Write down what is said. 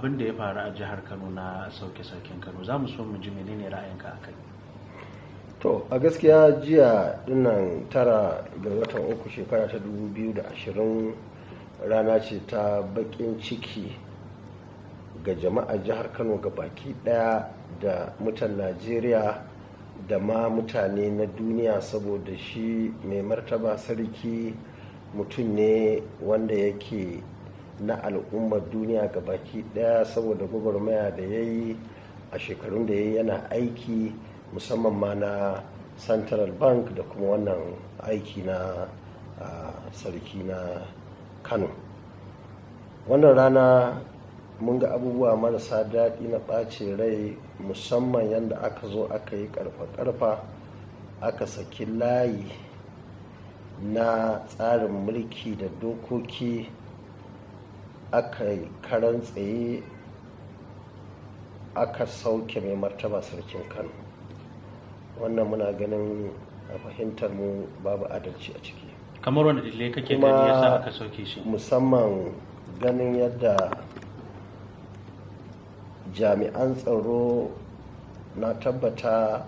abin da ya faru a jihar Kano na sauke sarkin Kano, za mu so mu ji menene ra'ayinka a kai. To a gaskiya jiya dinnan 9 ga watan 3 shekara ta 2020 rana ce ta bakin ciki ga jama'a jihar Kano ga baki daya da mutan Najeriya da ma mutane na duniya, saboda shi mai martaba sarki mutum ne wanda yake na al'ummar duniya ga baki daya, saboda gwagwarmaya da ya yi a shekarun da ya yi yana aiki musamman ma na central bank da kuma wannan aiki na sarki na Kano. Wannan rana mun ga abubuwa marasa daɗi na ɓace rai, musamman yadda aka zo aka yi ƙarfa-ƙarfa aka saki layi na tsarin mulki da dokoki, aka yi karan tsaye aka sauke mai martaba sarkin Kano. Wannan muna ganin a fahimtar mu babu adalci a ciki. Kamar wanda dalilai kake gani yasa aka sauke shi? Musamman ganin yadda jami'an tsaro na tabbata